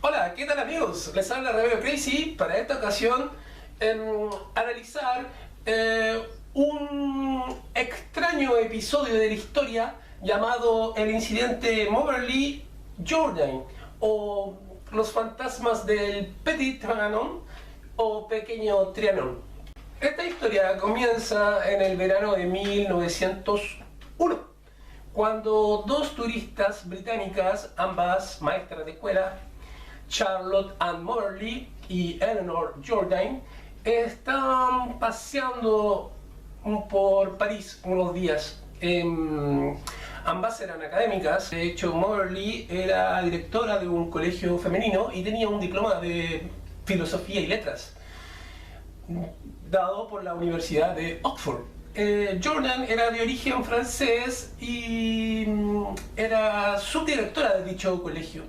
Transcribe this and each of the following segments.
Hola, ¿qué tal amigos? Les habla Rebelio Crazy para esta ocasión analizar un extraño episodio de la historia llamado el incidente Moberly Jordan o los fantasmas del Petit Trianon o Pequeño Trianon. Esta historia comienza en el verano de 1901, cuando dos turistas británicas, ambas maestras de escuela, Charlotte Ann Moberly y Eleanor Jordan, estaban paseando por París unos días. Ambas eran académicas. De hecho, Moberly era directora de un colegio femenino y tenía un diploma de filosofía y letras dado por la Universidad de Oxford. Jordan era de origen francés y era subdirectora de dicho colegio.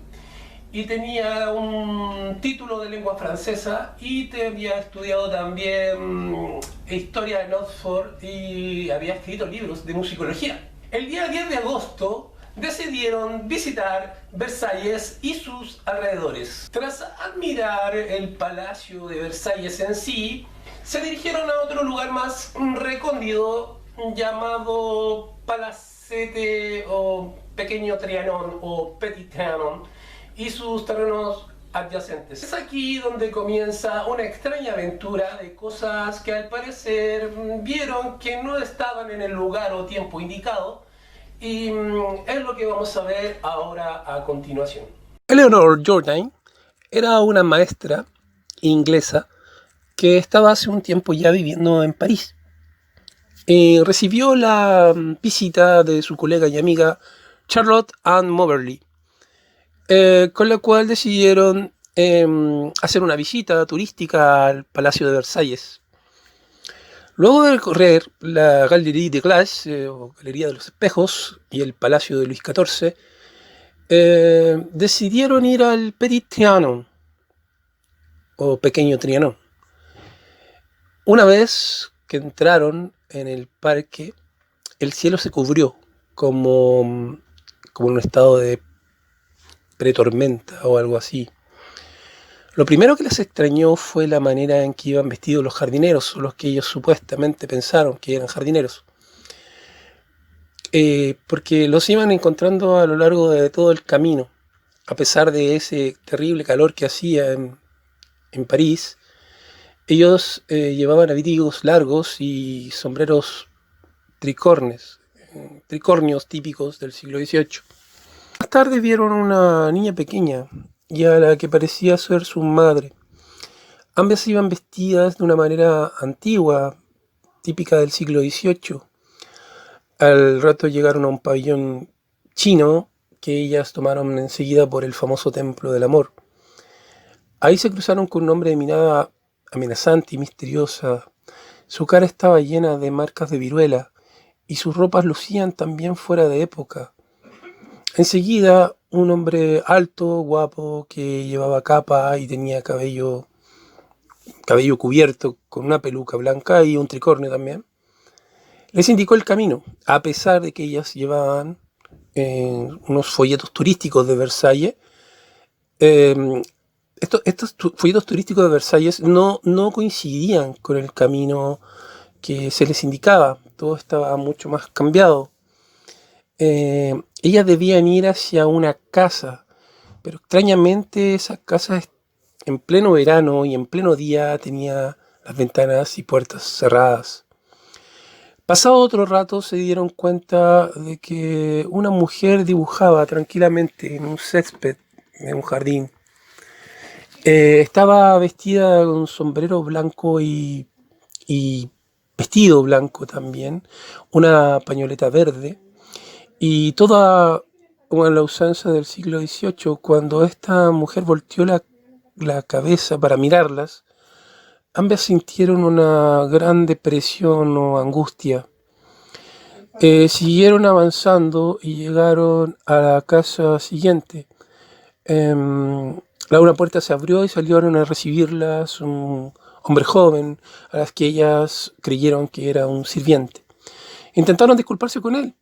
Y tenía un título de lengua francesa y había estudiado también historia en Oxford y había escrito libros de musicología. El día 10 de agosto decidieron visitar Versalles y sus alrededores. Tras admirar el Palacio de Versalles en sí, se dirigieron a otro lugar más recóndito llamado Palacete o Pequeño Trianon o Petit Trianon y sus terrenos adyacentes. Es aquí donde comienza una extraña aventura de cosas que al parecer vieron que no estaban en el lugar o tiempo indicado, y es lo que vamos a ver ahora a continuación. Eleanor Jordan era una maestra inglesa que estaba hace un tiempo ya viviendo en París. Recibió la visita de su colega y amiga Charlotte Ann Moberly, con la cual decidieron hacer una visita turística al Palacio de Versalles. Luego de recorrer la Galerie de Glace, o Galería de los Espejos, y el Palacio de Luis XIV, decidieron ir al Petit Trianon, o Pequeño Trianon. Una vez que entraron en el parque, el cielo se cubrió como en un estado de pretormenta o algo así. Lo primero que les extrañó fue la manera en que iban vestidos los jardineros, o los que ellos supuestamente pensaron que eran jardineros. Porque los iban encontrando a lo largo de todo el camino. A pesar de ese terrible calor que hacía en París, ellos llevaban abrigos largos y sombreros tricornios típicos del siglo XVIII. Más tarde vieron una niña pequeña y a la que parecía ser su madre. Ambas iban vestidas de una manera antigua, típica del siglo XVIII. Al rato llegaron a un pabellón chino que ellas tomaron enseguida por el famoso Templo del Amor. Ahí se cruzaron con un hombre de mirada amenazante y misteriosa. Su cara estaba llena de marcas de viruela y sus ropas lucían también fuera de época. Enseguida, un hombre alto, guapo, que llevaba capa y tenía cabello cubierto con una peluca blanca y un tricornio también, les indicó el camino, a pesar de que ellas llevaban unos folletos turísticos de Versalles. Estos folletos turísticos de Versalles no coincidían con el camino que se les indicaba. Todo estaba mucho más cambiado. Ellas debían ir hacia una casa, pero extrañamente esa casa en pleno verano y en pleno día tenía las ventanas y puertas cerradas. Pasado otro rato se dieron cuenta de que una mujer dibujaba tranquilamente en un césped de un jardín. Estaba vestida con un sombrero blanco y vestido blanco también, una pañoleta verde, y toda como en la usanza del siglo XVIII. Cuando esta mujer volteó la cabeza para mirarlas, ambas sintieron una gran depresión o angustia. Siguieron avanzando y llegaron a la casa siguiente. Una puerta se abrió y salieron a recibirlas un hombre joven, a las que ellas creyeron que era un sirviente. Intentaron disculparse con él,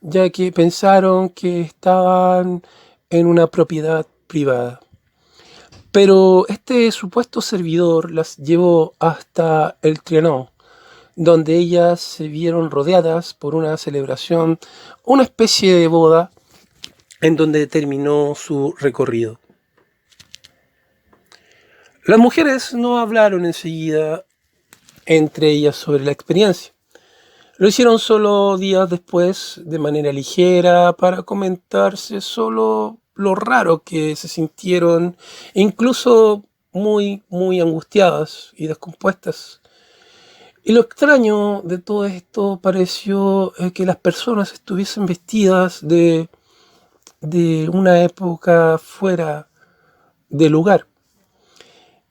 ya que pensaron que estaban en una propiedad privada. Pero este supuesto servidor las llevó hasta el Trianon, donde ellas se vieron rodeadas por una celebración, una especie de boda, en donde terminó su recorrido. Las mujeres no hablaron enseguida entre ellas sobre la experiencia. Lo hicieron solo días después, de manera ligera, para comentarse solo lo raro que se sintieron, incluso muy angustiadas y descompuestas. Y lo extraño de todo esto pareció que las personas estuviesen vestidas de una época fuera de lugar.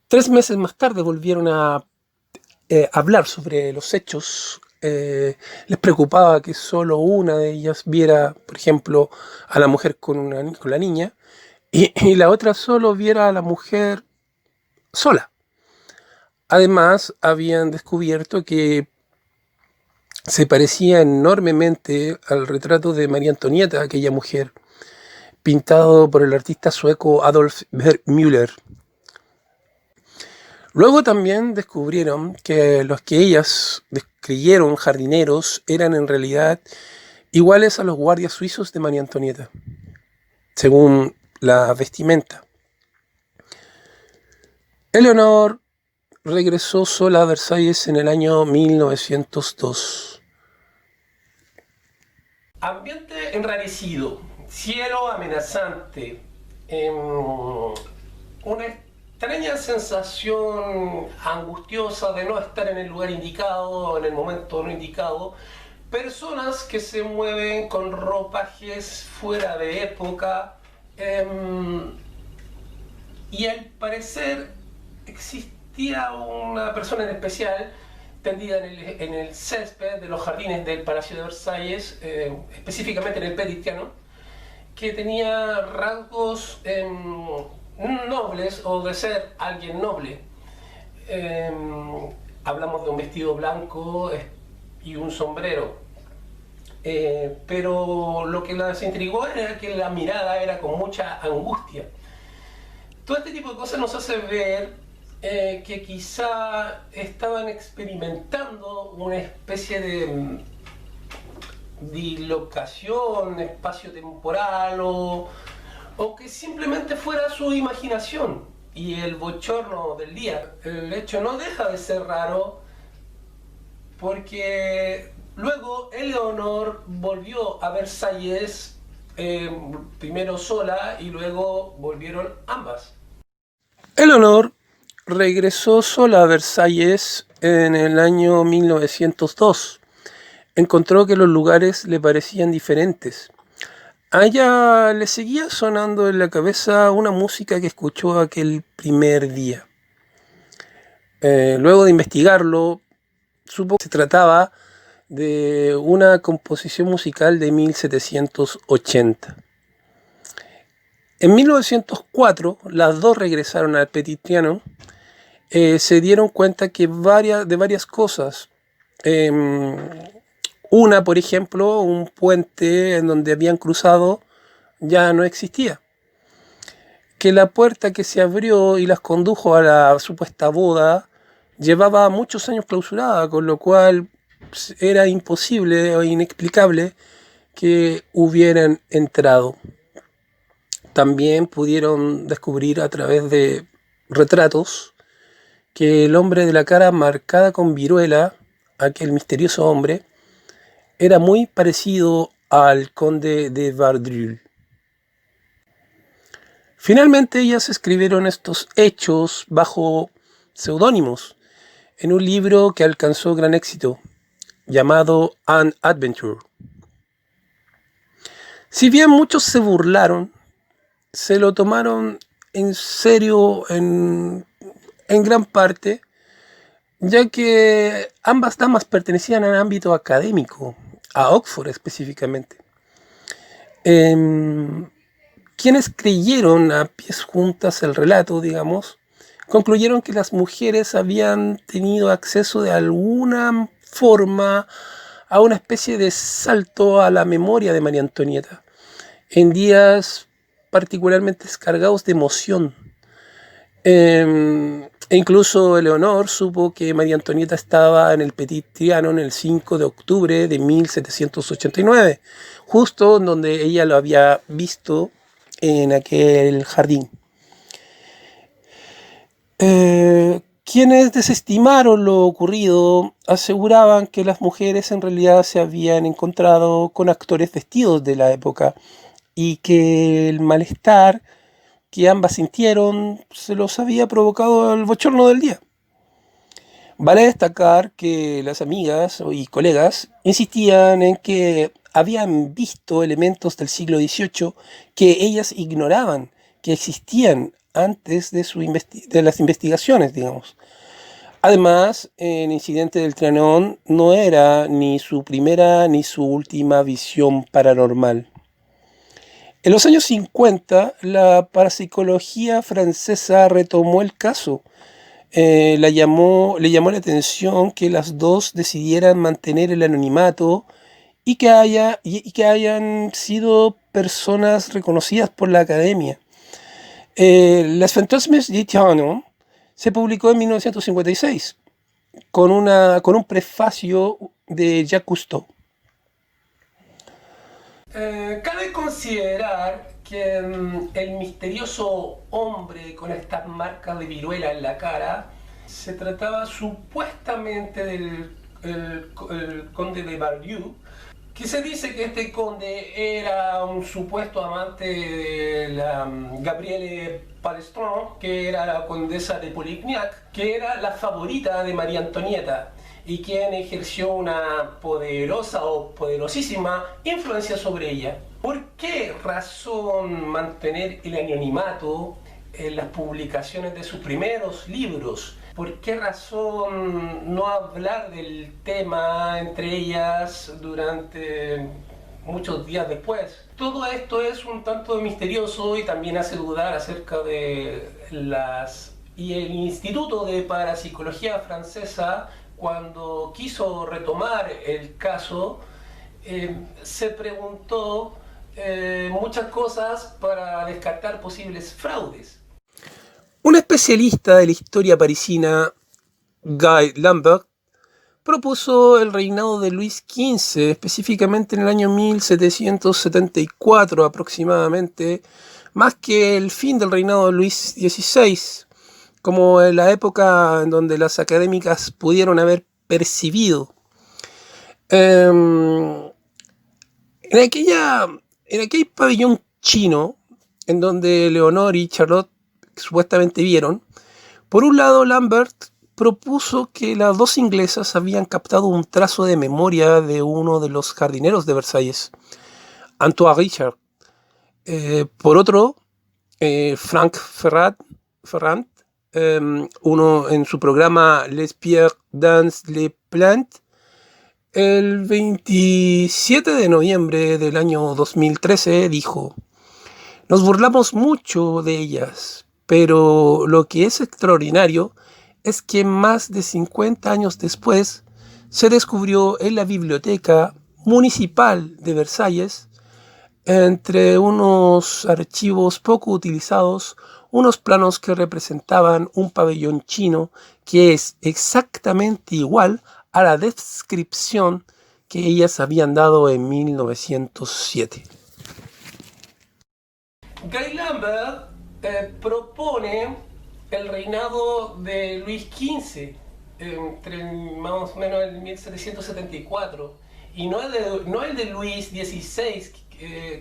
3 meses más tarde volvieron a hablar sobre los hechos. Les preocupaba que solo una de ellas viera, por ejemplo, a la mujer con la niña y la otra solo viera a la mujer sola. Además, habían descubierto que se parecía enormemente al retrato de María Antonieta, aquella mujer, pintado por el artista sueco Adolf Müller. Luego también descubrieron que los que ellas creyeron jardineros eran en realidad iguales a los guardias suizos de María Antonieta, según la vestimenta. Eleonor regresó sola a Versalles en el año 1902. Ambiente enrarecido, cielo amenazante, una extraña sensación angustiosa de no estar en el lugar indicado, en el momento no indicado, personas que se mueven con ropajes fuera de época, y al parecer existía una persona en especial tendida en el césped de los jardines del Palacio de Versalles, específicamente en el Petit Trianon, que tenía rasgos nobles o de ser alguien noble. Hablamos de un vestido blanco y un sombrero. Pero lo que las intrigó era que la mirada era con mucha angustia. Todo este tipo de cosas nos hace ver que quizá estaban experimentando una especie de dislocación espacio-temporal o que simplemente fuera su imaginación y el bochorno del día. El hecho no deja de ser raro porque luego Eleonor volvió a Versalles, primero sola y luego volvieron ambas. Eleonor regresó sola a Versalles en el año 1902. Encontró que los lugares le parecían diferentes. A ella le seguía sonando en la cabeza una música que escuchó aquel primer día. Luego de investigarlo, supo que se trataba de una composición musical de 1780. En 1904, las dos regresaron al Petit Trianon. Se dieron cuenta que de varias cosas. Una, por ejemplo, un puente en donde habían cruzado ya no existía. Que la puerta que se abrió y las condujo a la supuesta boda llevaba muchos años clausurada, con lo cual era imposible o inexplicable que hubieran entrado. También pudieron descubrir a través de retratos que el hombre de la cara marcada con viruela, aquel misterioso hombre, era muy parecido al conde de Vaudreuil. Finalmente ellas escribieron estos hechos bajo seudónimos en un libro que alcanzó gran éxito, llamado An Adventure. Si bien muchos se burlaron, se lo tomaron en serio en gran parte, ya que ambas damas pertenecían al ámbito académico, a Oxford específicamente. Quienes creyeron a pies juntas el relato, digamos, concluyeron que las mujeres habían tenido acceso de alguna forma a una especie de salto a la memoria de María Antonieta, en días particularmente cargados de emoción, E incluso Eleonor supo que María Antonieta estaba en el Petit Trianon el 5 de octubre de 1789, justo donde ella lo había visto en aquel jardín. Quienes desestimaron lo ocurrido aseguraban que las mujeres en realidad se habían encontrado con actores vestidos de la época y que el malestar que ambas sintieron se los había provocado el bochorno del día. Vale destacar que las amigas y colegas insistían en que habían visto elementos del siglo XVIII que ellas ignoraban que existían antes de las investigaciones, digamos. Además, el incidente del Trianon no era ni su primera ni su última visión paranormal. En los años 50, la parapsicología francesa retomó el caso. Le llamó la atención que las dos decidieran mantener el anonimato y que hayan sido personas reconocidas por la academia. Las Fantasmes du Trianon se publicó en 1956 con un prefacio de Jacques Cousteau. Cabe considerar que el misterioso hombre con estas marcas de viruela en la cara se trataba supuestamente del el conde de Bar-Dieu, que se dice que este conde era un supuesto amante de la Gabrielle Palestron, que era la condesa de Polignac, que era la favorita de María Antonieta y quien ejerció una poderosa o poderosísima influencia sobre ella. ¿Por qué razón mantener el anonimato en las publicaciones de sus primeros libros? ¿Por qué razón no hablar del tema entre ellas durante muchos días después? Todo esto es un tanto misterioso y también hace dudar acerca de y el Instituto de Parapsicología Francesa, cuando quiso retomar el caso, se preguntó muchas cosas para descartar posibles fraudes. Un especialista de la historia parisina, Guy Lambert, propuso el reinado de Luis XV, específicamente en el año 1774 aproximadamente, más que el fin del reinado de Luis XVI, como en la época en donde las académicas pudieron haber percibido. En aquel pabellón chino, en donde Leonor y Charlotte supuestamente vieron, por un lado Lambert propuso que las dos inglesas habían captado un trazo de memoria de uno de los jardineros de Versalles, Antoine Richard. Por otro, Frank Ferrand, uno en su programa Les Pierres dans les Plantes, el 27 de noviembre del año 2013 dijo: "Nos burlamos mucho de ellas, pero lo que es extraordinario es que más de 50 años después se descubrió en la biblioteca municipal de Versalles, entre unos archivos poco utilizados, unos planos que representaban un pabellón chino que es exactamente igual a la descripción que ellas habían dado en 1907. Guy Lambert propone el reinado de Luis XV entre más o menos el 1774 y no el de Luis XVI,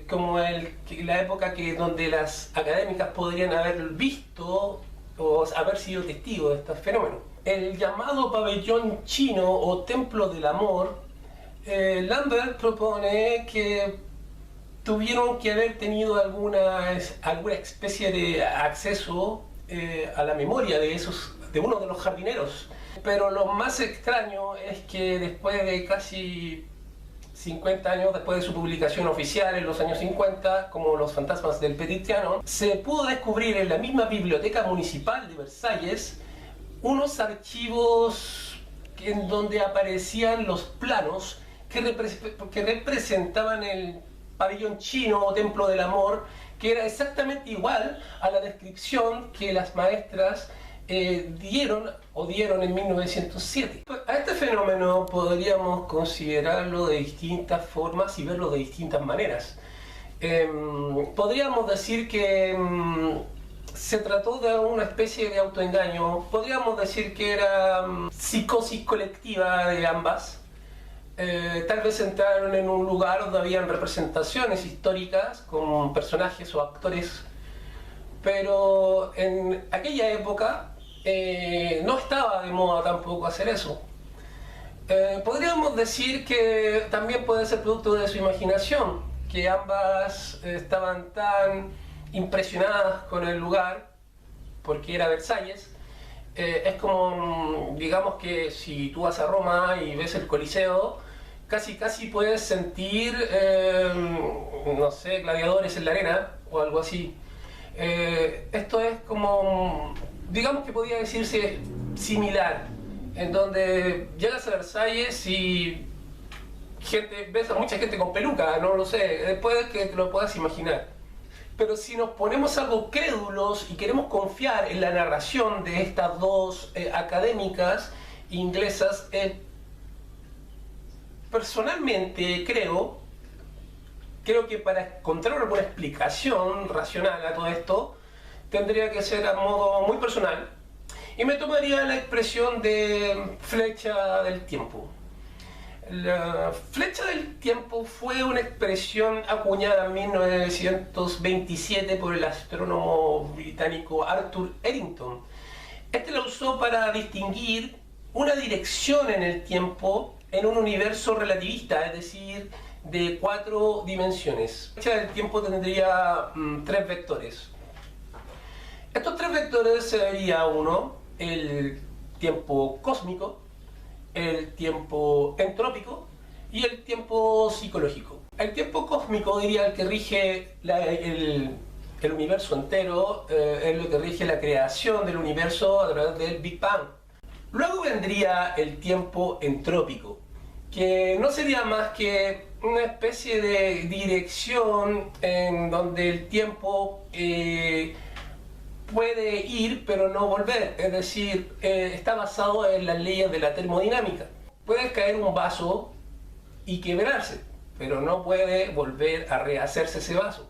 como la época donde las académicas podrían haber visto o haber sido testigos de estos fenómenos. El llamado pabellón chino o templo del amor, Lambert propone que tuvieron que haber tenido alguna especie de acceso a la memoria de uno de los jardineros. Pero lo más extraño es que después de casi 50 años después de su publicación oficial en los años 50, como Los Fantasmas del Petit Trianon, se pudo descubrir en la misma biblioteca municipal de Versalles unos archivos en donde aparecían los planos que representaban el pabellón chino o templo del amor, que era exactamente igual a la descripción que las maestras dieron en 1907. A este fenómeno podríamos considerarlo de distintas formas y verlo de distintas maneras. Podríamos decir que se trató de una especie de autoengaño, podríamos decir que era psicosis colectiva de ambas. Tal vez entraron en un lugar donde habían representaciones históricas con personajes o actores, pero en aquella época no estaba de moda tampoco hacer eso. Podríamos decir que también puede ser producto de su imaginación, que ambas estaban tan impresionadas con el lugar, porque era Versalles. Es como, digamos que si tú vas a Roma y ves el Coliseo, casi puedes sentir, no sé, gladiadores en la arena o algo así. Esto es como, digamos que podría decirse similar, en donde llegas a Versalles y ves a mucha gente con peluca, no lo sé, después que te lo puedas imaginar. Pero si nos ponemos algo crédulos y queremos confiar en la narración de estas dos académicas inglesas, personalmente creo que para encontrar alguna explicación racional a todo esto, tendría que ser a modo muy personal, y me tomaría la expresión de flecha del tiempo. La flecha del tiempo fue una expresión acuñada en 1927 por el astrónomo británico Arthur Eddington. Este la usó para distinguir una dirección en el tiempo en un universo relativista, es decir, de 4 dimensiones. La flecha del tiempo tendría 3 vectores. Estos 3 vectores sería el tiempo cósmico, el tiempo entrópico y el tiempo psicológico. El tiempo cósmico, diría, el que rige el universo entero, es lo que rige la creación del universo a través del Big Bang. Luego vendría el tiempo entrópico, que no sería más que una especie de dirección en donde el tiempo puede ir pero no volver, es decir, está basado en las leyes de la termodinámica. Puede caer un vaso y quebrarse, pero no puede volver a rehacerse ese vaso.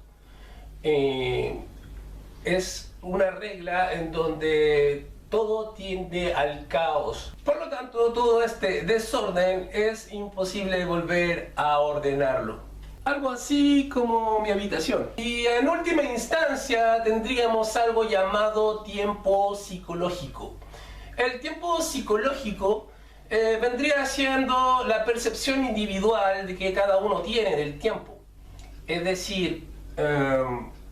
Es una regla en donde todo tiende al caos. Por lo tanto, todo este desorden es imposible volver a ordenarlo. Algo así como mi habitación. Y en última instancia tendríamos algo llamado tiempo psicológico. El tiempo psicológico vendría siendo la percepción individual de que cada uno tiene del tiempo. Es decir,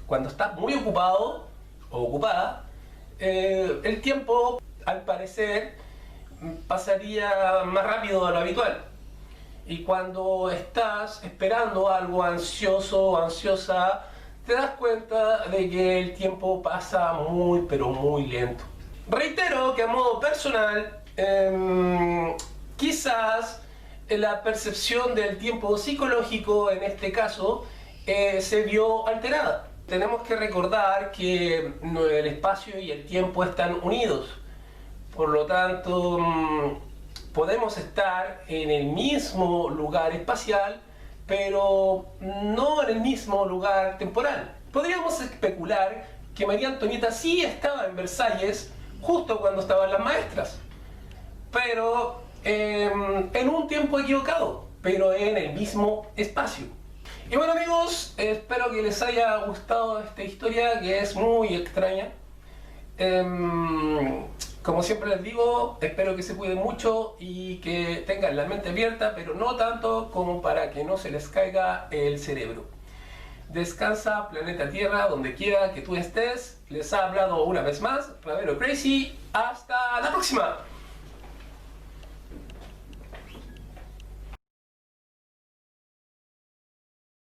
cuando estás muy ocupado o ocupada, el tiempo, al parecer, pasaría más rápido de lo habitual. Y cuando estás esperando algo ansioso o ansiosa, te das cuenta de que el tiempo pasa muy, pero muy lento. Reitero que a modo personal, quizás la percepción del tiempo psicológico en este caso se vio alterada. Tenemos que recordar que el espacio y el tiempo están unidos. Por lo tanto, podemos estar en el mismo lugar espacial, pero no en el mismo lugar temporal. Podríamos especular que María Antonieta sí estaba en Versalles justo cuando estaban las maestras, pero en un tiempo equivocado, pero en el mismo espacio. Y bueno, amigos, espero que les haya gustado esta historia, que es muy extraña. Como siempre les digo, espero que se cuiden mucho y que tengan la mente abierta, pero no tanto como para que no se les caiga el cerebro. Descansa, planeta Tierra, donde quiera que tú estés. Les ha hablado una vez más Ravelo Crazy. Hasta la próxima.